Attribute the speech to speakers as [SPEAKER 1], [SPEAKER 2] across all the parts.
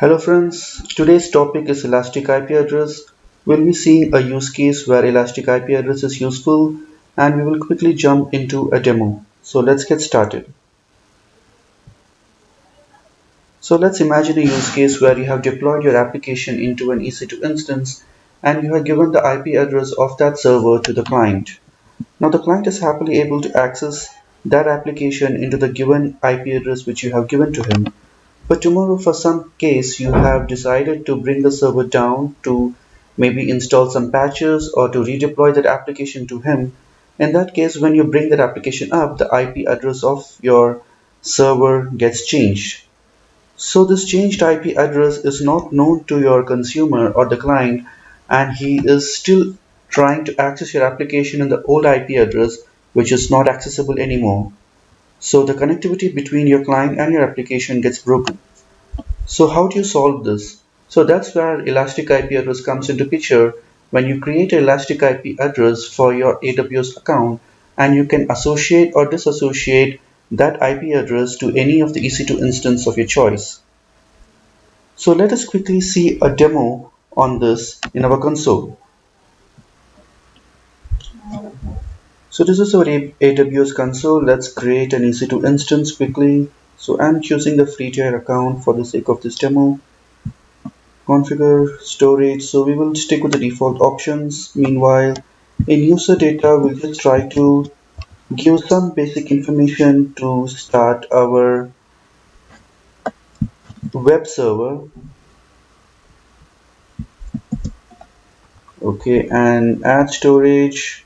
[SPEAKER 1] Hello friends, today's topic is Elastic IP address. We'll be seeing a use case where Elastic IP address is useful and we will quickly jump into a demo. So let's get started. So let's imagine a use case where you have deployed your application into an EC2 instance and you have given the IP address of that server to the client. Now the client is happily able to access that application into the given IP address which you have given to him. But tomorrow, for some case, you have decided to bring the server down to maybe install some patches or to redeploy that application to him. In that case, when you bring that application up, the IP address of your server gets changed. So this changed IP address is not known to your consumer or the client, and he is still trying to access your application in the old IP address, which is not accessible anymore. So the connectivity between your client and your application gets broken. So how do you solve this? So that's where Elastic IP address comes into picture. When you create an Elastic IP address for your AWS account, and you can associate or disassociate that IP address to any of the EC2 instance of your choice. So let us quickly see a demo on this in our console. So this is our AWS console. Let's create an EC2 instance quickly. So I'm choosing the free tier account for the sake of this demo. Configure storage, so we will stick with the default options. Meanwhile, in user data we'll just try to give some basic information to start our web server. Okay, and add storage,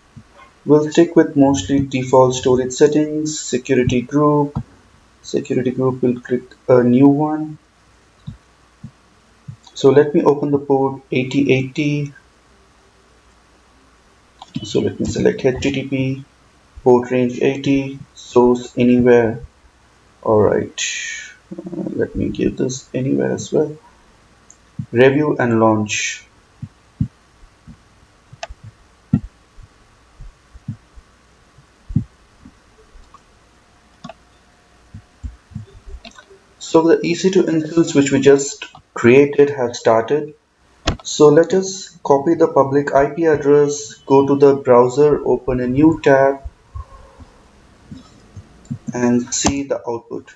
[SPEAKER 1] we'll stick with mostly default storage settings. Security group will click a new one. So let me open the port 8080. So let me select HTTP, port range 80, source anywhere. Alright, let me give this anywhere as well. Review and launch. So the EC2 instance which we just created has started. So let us copy the public IP address, go to the browser, open a new tab and see the output.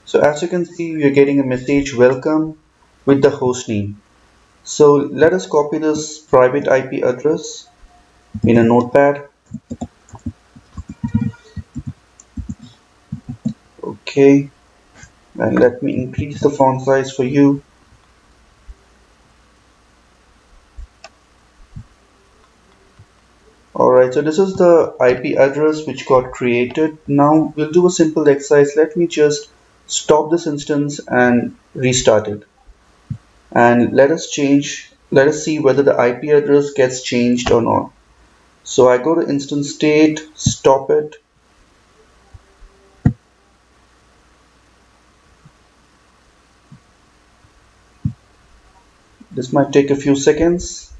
[SPEAKER 1] So as you can see, we are getting a message welcome with the host name. So let us copy this private IP address in a notepad. Okay, and let me increase the font size for you. Alright, so this is the IP address which got created. Now we'll do a simple exercise. Let me just stop this instance and restart it. And let us see whether the IP address gets changed or not. So I go to instance state, stop it. This might take a few seconds.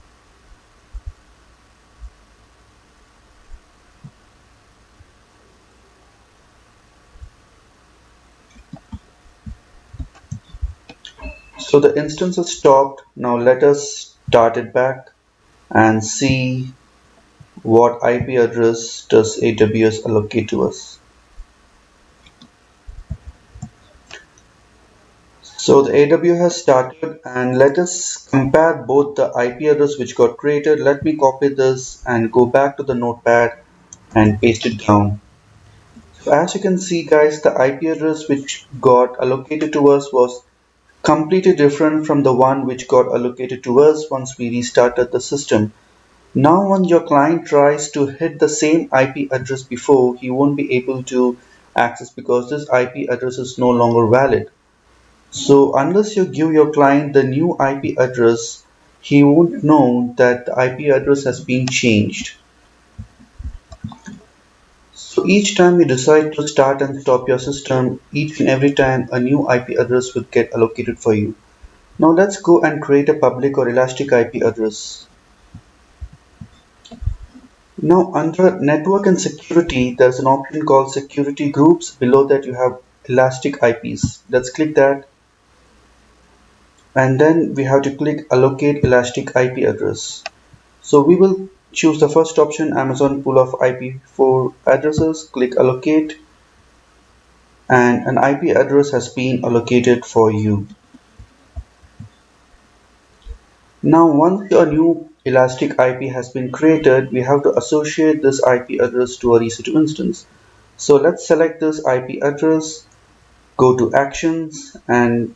[SPEAKER 1] So the instance is stopped. Now let us start it back and see what IP address does AWS allocate to us. So the AWS has started, and let us compare both the IP address which got created. Let me copy this and go back to the notepad and paste it down. So as you can see guys, the IP address which got allocated to us was completely different from the one which got allocated to us once we restarted the system. Now when your client tries to hit the same IP address before, he won't be able to access because this IP address is no longer valid. So unless you give your client the new IP address, he won't know that the IP address has been changed. So each time you decide to start and stop your system, each and every time a new IP address will get allocated for you. Now let's go and create a public or elastic IP address. Now under network and security, there's an option called security groups. Below that you have elastic IPs. Let's click that. and then we have to click allocate elastic IP address. So we will choose the first option, Amazon pool of IP4 addresses, click allocate, and an IP address has been allocated for you. Now once a new elastic IP has been created, we have to associate this IP address to our EC2 instance. So let's select this IP address, go to actions and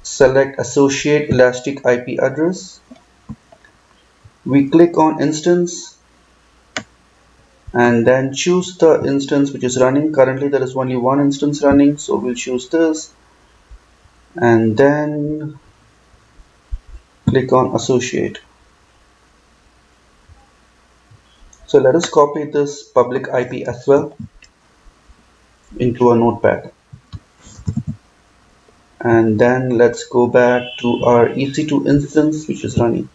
[SPEAKER 1] select associate elastic IP address. We click on instance and then choose the instance which is running. Currently there is only one instance running, so we'll choose this and then click on associate. So let us copy this public IP as well into a notepad, and then let's go back to our EC2 instance which is running.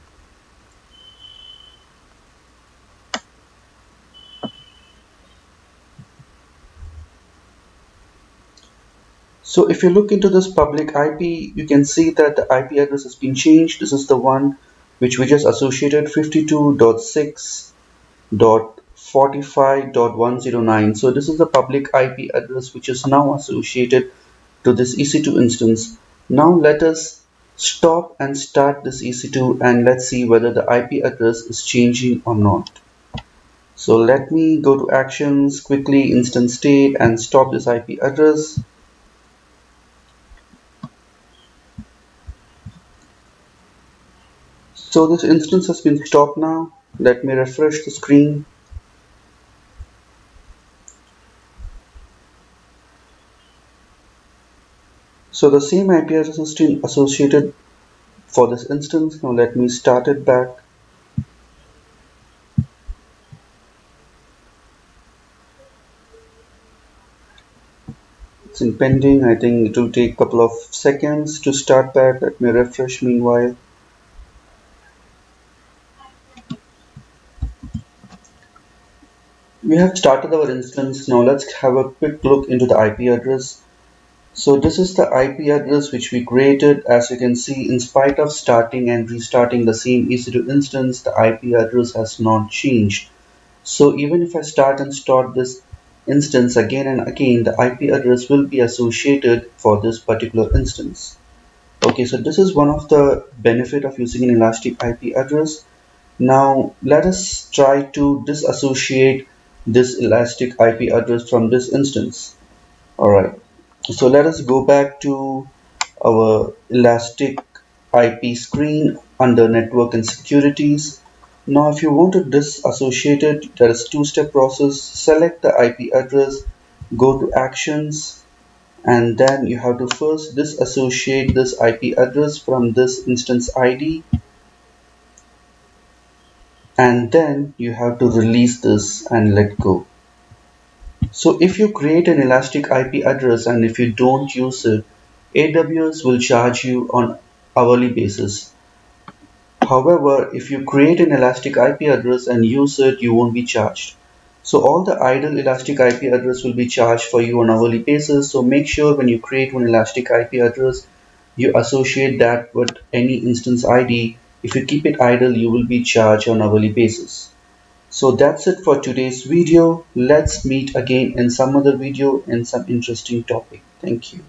[SPEAKER 1] So if you look into this public IP, you can see that the IP address has been changed. This is the one which we just associated, 52.6.45.109. So this is the public IP address which is now associated to this EC2 instance. Now let us stop and start this EC2 and let's see whether the IP address is changing or not. So let me go to actions, quickly instance state and stop this IP address. So this instance has been stopped now. Let me refresh the screen. So the same IP address is still associated for this instance. Now let me start it back. It's in pending. I think it will take a couple of seconds to start back. Let me refresh meanwhile. We have started our instance. Now let's have a quick look into the IP address. So this is the IP address which we created. As you can see, in spite of starting and restarting the same EC2 instance, the IP address has not changed. So even if I start and start this instance again and again, the IP address will be associated for this particular instance. Okay, so this is one of the benefit of using an elastic IP address. Now let us try to disassociate this elastic IP address from this instance. Alright, so let us go back to our elastic IP screen under network and securities. Now if you want to disassociate it, there is two-step process. Select the IP address, go to actions, and then you have to first disassociate this IP address from this instance ID, and then you have to release this and let go. So if you create an elastic IP address and if you don't use it, AWS will charge you on hourly basis. However, if you create an elastic IP address and use it, you won't be charged. So all the idle elastic IP address will be charged for you on hourly basis. So make sure when you create one elastic IP address, you associate that with any instance ID. If you keep it idle, you will be charged on hourly basis. So that's it for today's video. Let's meet again in some other video in some interesting topic. Thank you.